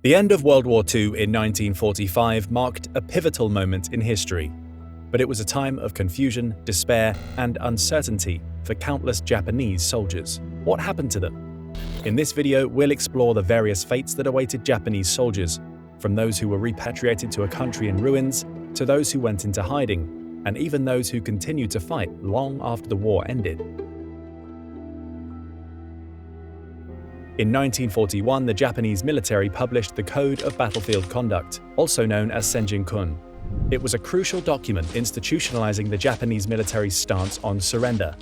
The end of World War II in 1945 marked a pivotal moment in history, but it was a time of confusion, despair, and uncertainty for countless Japanese soldiers. What happened to them? In this video, we'll explore the various fates that awaited Japanese soldiers, from those who were repatriated to a country in ruins, to those who went into hiding, and even those who continued to fight long after the war ended. In 1941, the Japanese military published the Code of Battlefield Conduct, also known as Senjin-kun. It was a crucial document institutionalizing the Japanese military's stance on surrender.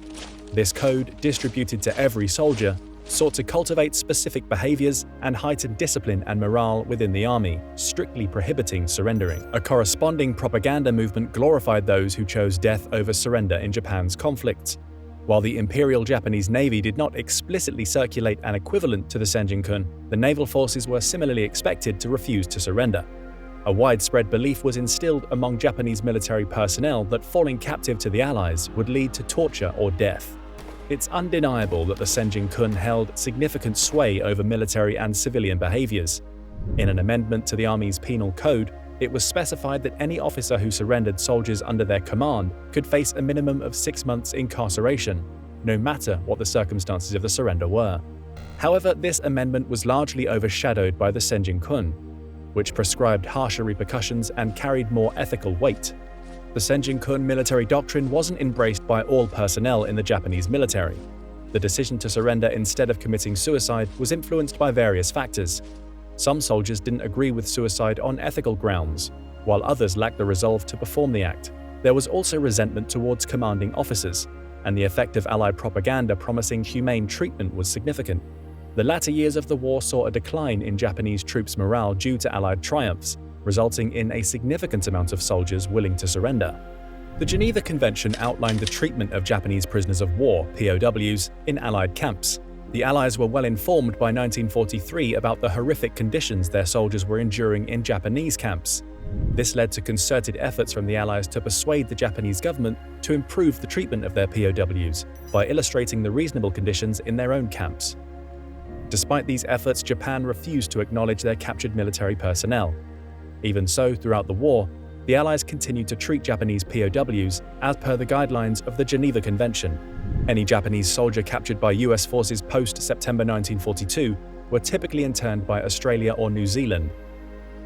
This code, distributed to every soldier, sought to cultivate specific behaviors and heighten discipline and morale within the army, strictly prohibiting surrendering. A corresponding propaganda movement glorified those who chose death over surrender in Japan's conflicts. While the Imperial Japanese Navy did not explicitly circulate an equivalent to the Senjin-kun, the naval forces were similarly expected to refuse to surrender. A widespread belief was instilled among Japanese military personnel that falling captive to the Allies would lead to torture or death. It's undeniable that the Senjin-kun held significant sway over military and civilian behaviors. In an amendment to the Army's Penal Code, it was specified that any officer who surrendered soldiers under their command could face a minimum of 6 months incarceration, no matter what the circumstances of the surrender were. However, this amendment was largely overshadowed by the Senjin-kun, which prescribed harsher repercussions and carried more ethical weight. The Senjin-kun military doctrine wasn't embraced by all personnel in the Japanese military. The decision to surrender instead of committing suicide was influenced by various factors. Some soldiers didn't agree with suicide on ethical grounds, while others lacked the resolve to perform the act. There was also resentment towards commanding officers, and the effect of Allied propaganda promising humane treatment was significant. The latter years of the war saw a decline in Japanese troops' morale due to Allied triumphs, resulting in a significant amount of soldiers willing to surrender. The Geneva Convention outlined the treatment of Japanese prisoners of war, POWs, in Allied camps. The Allies were well informed by 1943 about the horrific conditions their soldiers were enduring in Japanese camps. This led to concerted efforts from the Allies to persuade the Japanese government to improve the treatment of their POWs by illustrating the reasonable conditions in their own camps. Despite these efforts, Japan refused to acknowledge their captured military personnel. Even so, throughout the war, the Allies continued to treat Japanese POWs as per the guidelines of the Geneva Convention. Any Japanese soldier captured by US forces post-September 1942 were typically interned by Australia or New Zealand.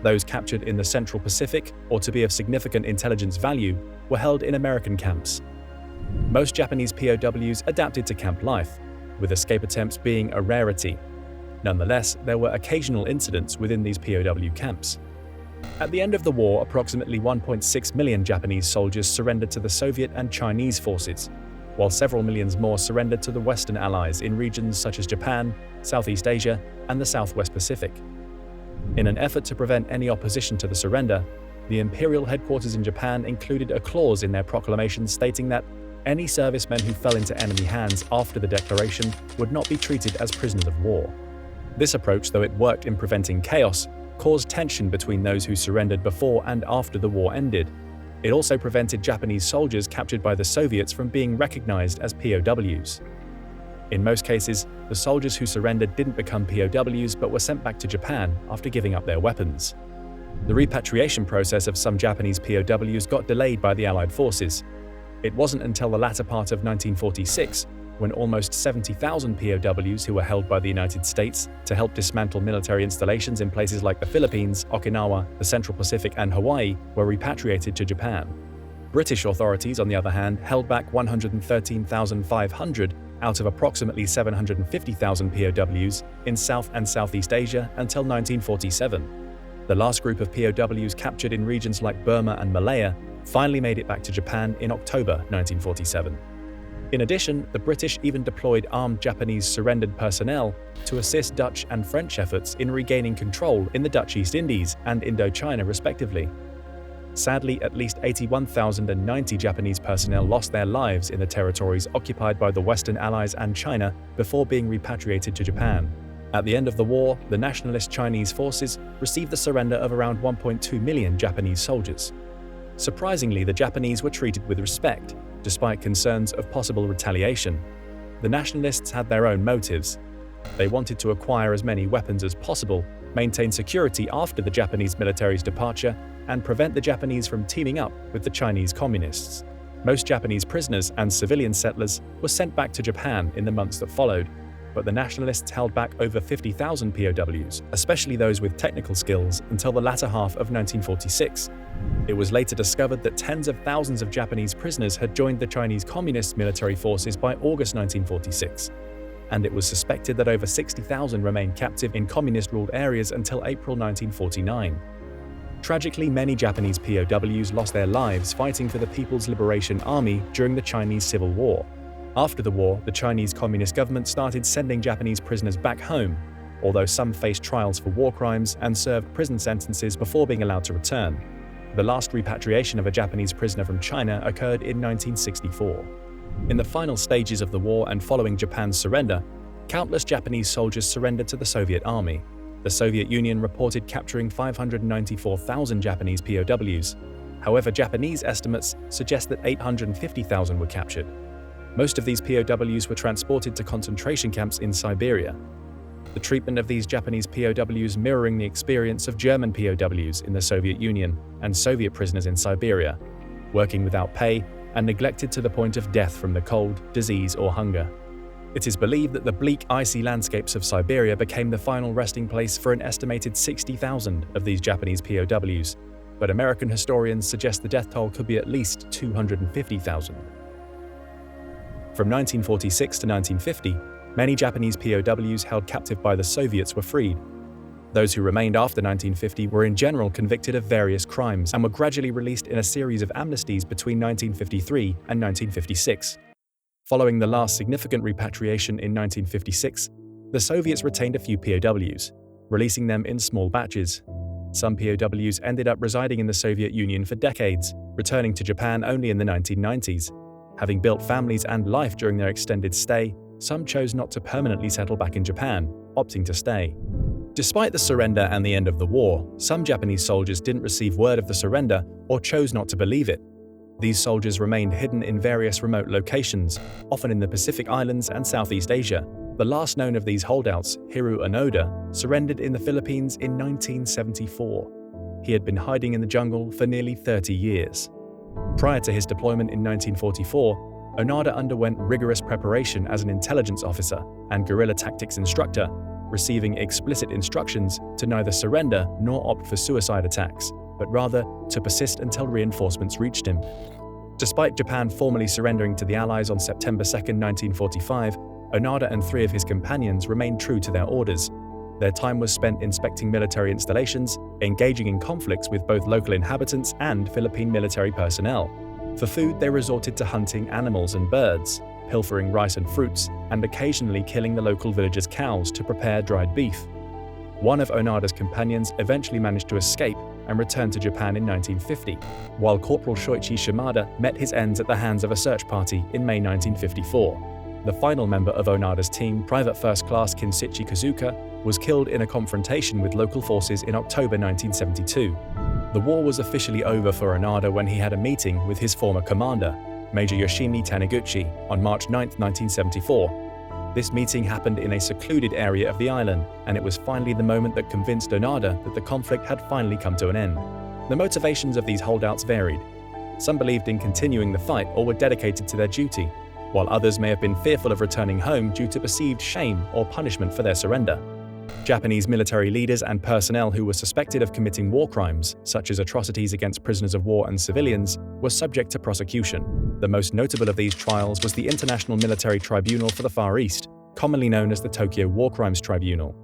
Those captured in the Central Pacific or to be of significant intelligence value were held in American camps. Most Japanese POWs adapted to camp life, with escape attempts being a rarity. Nonetheless, there were occasional incidents within these POW camps. At the end of the war, approximately 1.6 million Japanese soldiers surrendered to the Soviet and Chinese forces, while several millions more surrendered to the Western Allies in regions such as Japan, Southeast Asia, and the Southwest Pacific. In an effort to prevent any opposition to the surrender, the Imperial headquarters in Japan included a clause in their proclamation stating that any servicemen who fell into enemy hands after the declaration would not be treated as prisoners of war. This approach, though it worked in preventing chaos, caused tension between those who surrendered before and after the war ended. It also prevented Japanese soldiers captured by the Soviets from being recognized as POWs. In most cases, the soldiers who surrendered didn't become POWs but were sent back to Japan after giving up their weapons. The repatriation process of some Japanese POWs got delayed by the Allied forces. It wasn't until the latter part of 1946 when almost 70,000 POWs who were held by the United States to help dismantle military installations in places like the Philippines, Okinawa, the Central Pacific, and Hawaii were repatriated to Japan. British authorities, on the other hand, held back 113,500 out of approximately 750,000 POWs in South and Southeast Asia until 1947. The last group of POWs captured in regions like Burma and Malaya finally made it back to Japan in October 1947. In addition, the British even deployed armed Japanese surrendered personnel to assist Dutch and French efforts in regaining control in the Dutch East Indies and Indochina, respectively. Sadly, at least 81,090 Japanese personnel lost their lives in the territories occupied by the Western Allies and China before being repatriated to Japan. At the end of the war, the nationalist Chinese forces received the surrender of around 1.2 million Japanese soldiers. Surprisingly, the Japanese were treated with respect, despite concerns of possible retaliation. The nationalists had their own motives. They wanted to acquire as many weapons as possible, maintain security after the Japanese military's departure, and prevent the Japanese from teaming up with the Chinese communists. Most Japanese prisoners and civilian settlers were sent back to Japan in the months that followed, but the nationalists held back over 50,000 POWs, especially those with technical skills, until the latter half of 1946. It was later discovered that tens of thousands of Japanese prisoners had joined the Chinese Communist military forces by August 1946, and it was suspected that over 60,000 remained captive in communist-ruled areas until April 1949. Tragically, many Japanese POWs lost their lives fighting for the People's Liberation Army during the Chinese Civil War. After the war, the Chinese Communist government started sending Japanese prisoners back home, although some faced trials for war crimes and served prison sentences before being allowed to return. The last repatriation of a Japanese prisoner from China occurred in 1964. In the final stages of the war and following Japan's surrender, countless Japanese soldiers surrendered to the Soviet army. The Soviet Union reported capturing 594,000 Japanese POWs. However, Japanese estimates suggest that 850,000 were captured. Most of these POWs were transported to concentration camps in Siberia. The treatment of these Japanese POWs mirroring the experience of German POWs in the Soviet Union and Soviet prisoners in Siberia, working without pay and neglected to the point of death from the cold, disease, or hunger. It is believed that the bleak, icy landscapes of Siberia became the final resting place for an estimated 60,000 of these Japanese POWs, but American historians suggest the death toll could be at least 250,000. From 1946 to 1950, many Japanese POWs held captive by the Soviets were freed. Those who remained after 1950 were in general convicted of various crimes and were gradually released in a series of amnesties between 1953 and 1956. Following the last significant repatriation in 1956, the Soviets retained a few POWs, releasing them in small batches. Some POWs ended up residing in the Soviet Union for decades, returning to Japan only in the 1990s. Having built families and life during their extended stay, some chose not to permanently settle back in Japan, opting to stay. Despite the surrender and the end of the war, some Japanese soldiers didn't receive word of the surrender or chose not to believe it. These soldiers remained hidden in various remote locations, often in the Pacific Islands and Southeast Asia. The last known of these holdouts, Hiru Onoda, surrendered in the Philippines in 1974. He had been hiding in the jungle for nearly 30 years. Prior to his deployment in 1944, Onoda underwent rigorous preparation as an intelligence officer and guerrilla tactics instructor, receiving explicit instructions to neither surrender nor opt for suicide attacks, but rather to persist until reinforcements reached him. Despite Japan formally surrendering to the Allies on September 2, 1945, Onoda and 3 of his companions remained true to their orders. Their time was spent inspecting military installations, engaging in conflicts with both local inhabitants and Philippine military personnel. For food, they resorted to hunting animals and birds, pilfering rice and fruits, and occasionally killing the local villagers' cows to prepare dried beef. One of Onoda's companions eventually managed to escape and returned to Japan in 1950, while Corporal Shoichi Shimada met his ends at the hands of a search party in May 1954. The final member of Onoda's team, Private First Class Kinsichi Kazuka, was killed in a confrontation with local forces in October 1972. The war was officially over for Onoda when he had a meeting with his former commander, Major Yoshimi Taniguchi, on March 9, 1974. This meeting happened in a secluded area of the island, and it was finally the moment that convinced Onoda that the conflict had finally come to an end. The motivations of these holdouts varied. Some believed in continuing the fight or were dedicated to their duty, while others may have been fearful of returning home due to perceived shame or punishment for their surrender. Japanese military leaders and personnel who were suspected of committing war crimes, such as atrocities against prisoners of war and civilians, were subject to prosecution. The most notable of these trials was the International Military Tribunal for the Far East, commonly known as the Tokyo War Crimes Tribunal.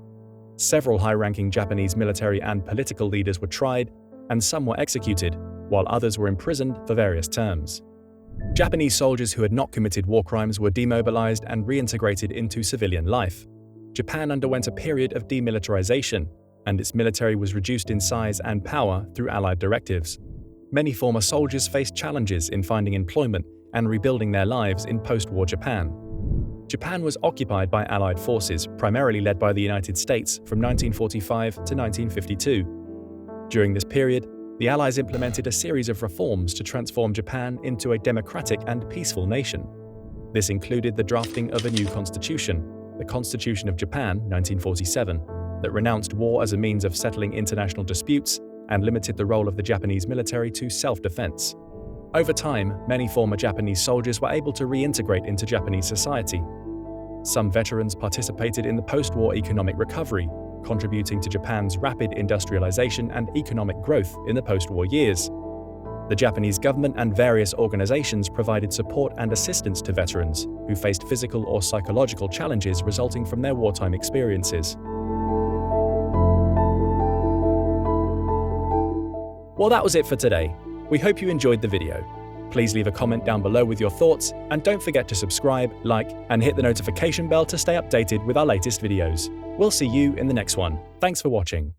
Several high-ranking Japanese military and political leaders were tried, and some were executed, while others were imprisoned for various terms. Japanese soldiers who had not committed war crimes were demobilized and reintegrated into civilian life. Japan underwent a period of demilitarization, and its military was reduced in size and power through Allied directives. Many former soldiers faced challenges in finding employment and rebuilding their lives in post-war Japan. Japan was occupied by Allied forces, primarily led by the United States, from 1945 to 1952. During this period, the Allies implemented a series of reforms to transform Japan into a democratic and peaceful nation. This included the drafting of a new constitution, the Constitution of Japan, 1947, that renounced war as a means of settling international disputes and limited the role of the Japanese military to self-defense. Over time, many former Japanese soldiers were able to reintegrate into Japanese society. Some veterans participated in the post-war economic recovery, contributing to Japan's rapid industrialization and economic growth in the post-war years. The Japanese government and various organizations provided support and assistance to veterans who faced physical or psychological challenges resulting from their wartime experiences. Well, that was it for today. We hope you enjoyed the video. Please leave a comment down below with your thoughts, and don't forget to subscribe, like, and hit the notification bell to stay updated with our latest videos. We'll see you in the next one. Thanks for watching.